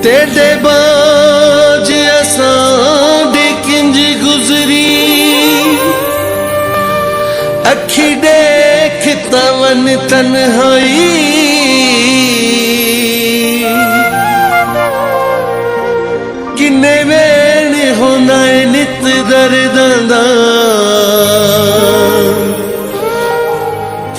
तेरे बाज असां दी किंज गुजरी अखी देख तवन तन्हाई किन्ने वेण होना नित दर्दां दा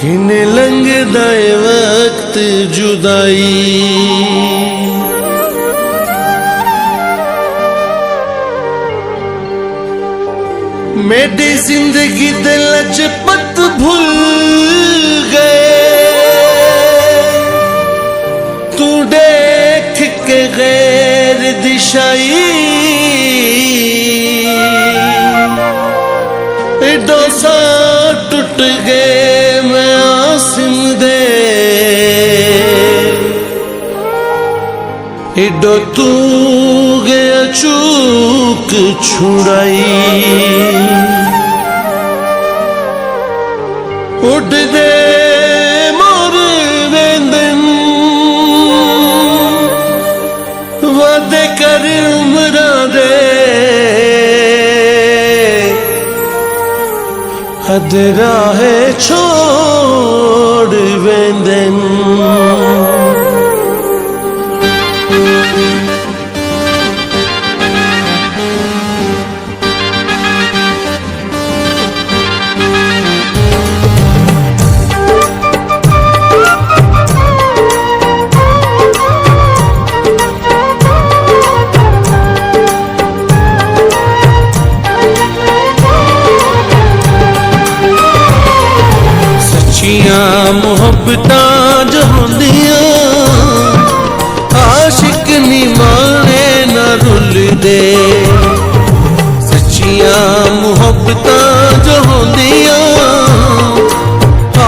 किन्ने लंघदा वक्त जुदाई मेरी जिंदगी दे लजपत भूल गए तू देख के गैर दिशाई डोसा टूट गए मैं आसिम दे इडो तू गया चूक छुड़ाई उड़ दे मोर वेंदन वादे कर उमरा दे हद राहे छोड़ वेंदन मोहब्बतां जो होंदियां आशिक नी माने ना रुलदे सच्चियां मोहब्बतां जो होंदियां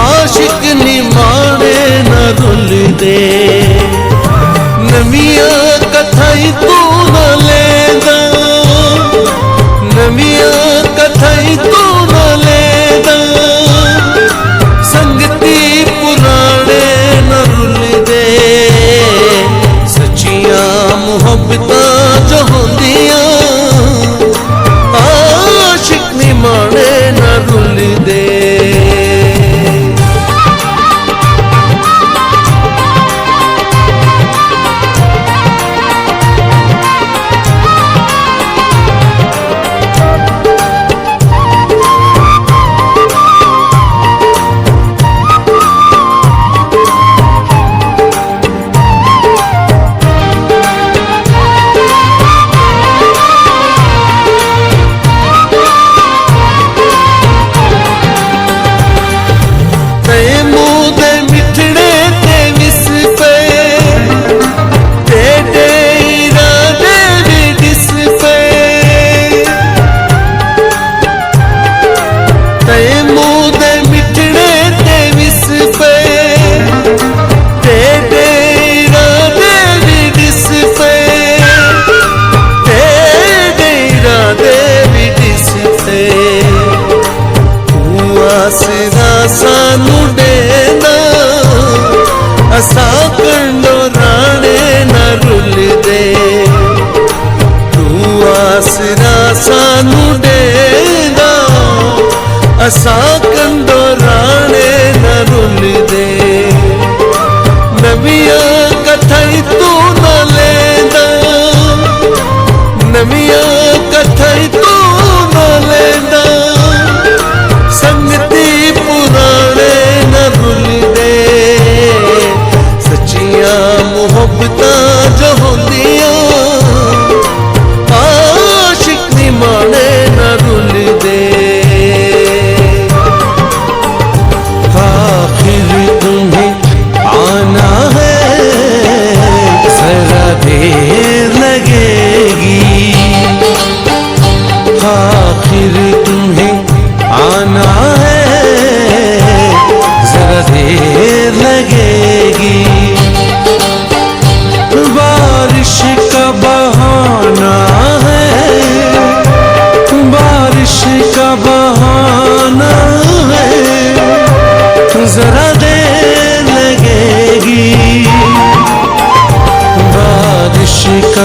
आशिक नी माने ना रुलदे नवियां कथाई तू ना लेंदा नवियां कथाई तू ना लेंदा संगती पुराने न रुलदे सच्चियां मोहब्बतां जो होंदियां आशिक नी माने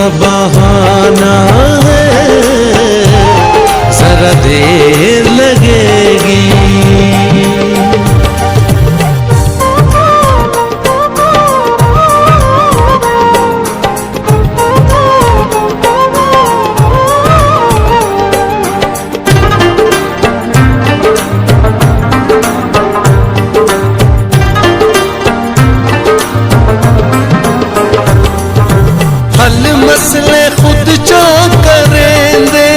का बहाना है, जरा देर लगेगी। हल मसले खुद जो करेंदे,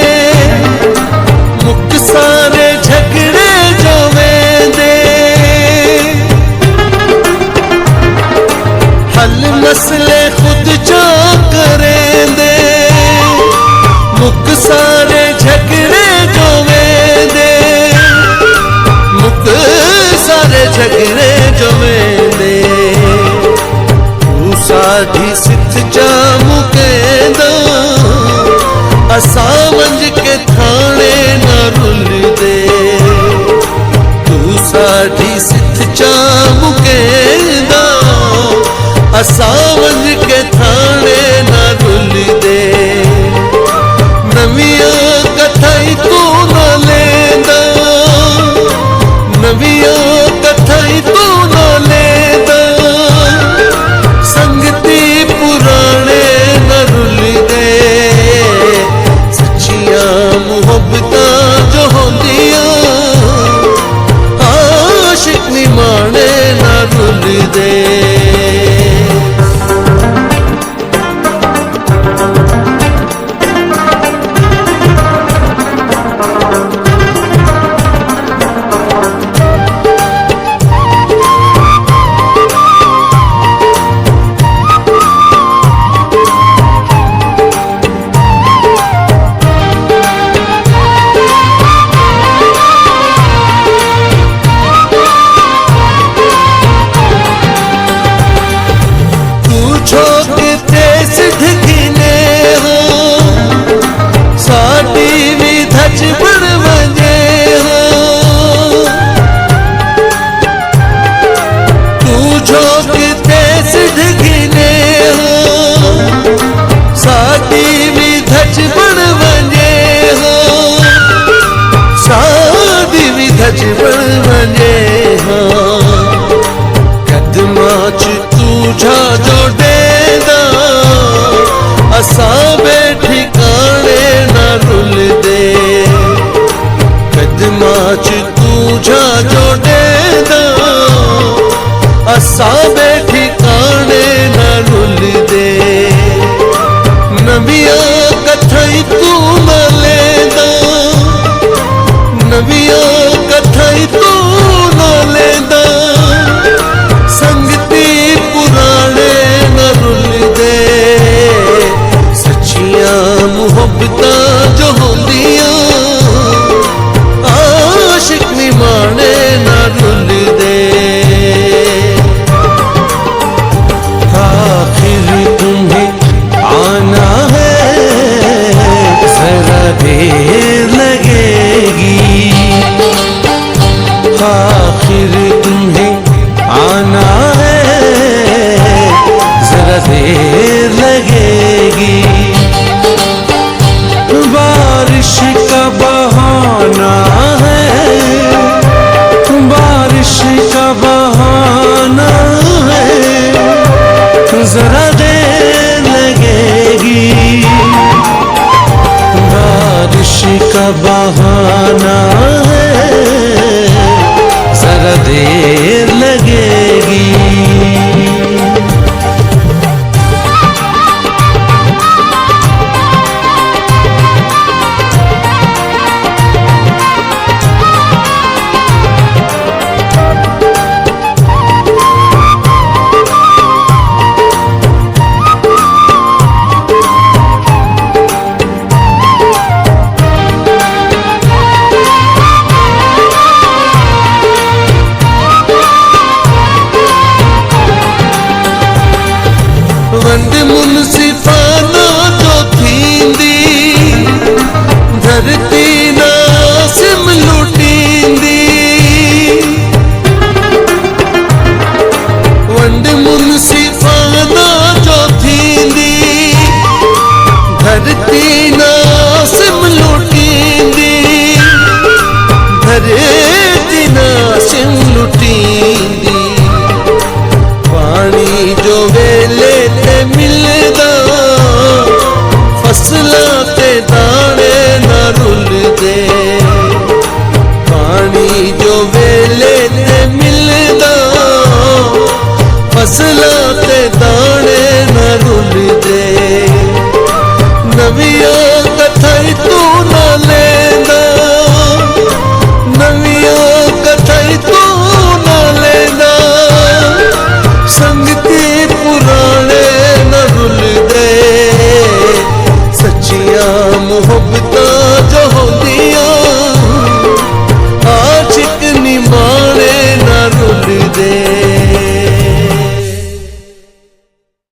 मुक सारे झगड़े जो वेंदे। हल मसले खुद जो करेंदे, मुक सारे झगड़े जो वेंदे। मुक सारे झगड़े जो वेंदे। तू साधी सिथ जा मुकेंदा, असां वंज के थाने न रुलदे। तू साधी सिथ जा मुकेंदा, असां वंज के थाने न रुलदे। नवियां कथाई तू न लेंदा, नवियां कथाई तू न लेंदा। संगती पुराने न रुलदे, सच्चियां मुहब्बतां जो होंदियां, आशिक निमाणे न रुलदे। कदमां च तुझा जो डेंदा, असां वेठी काने न रुलदे। कदमां च तुझा जो डेंदा, असां वेठी काने न रुलदे। नवियां कथाई तू न लेंदा, नवियां कथाई तू न लेंदा। संगती पुराने न रुलदे, सच्चियां मुहब्बतां जो होंदियां, आशिक निमाणे न रुलदे। आखिर तुम्हें आना है, जरा देर लगेगी। आखिर तुम्हें आना है, जरा देर लगेगी। बारिश का बहाना है, बारिश का बहाना है, जरा देर लगेगी। बारिश का बहाना है, जरा देर लगेगी।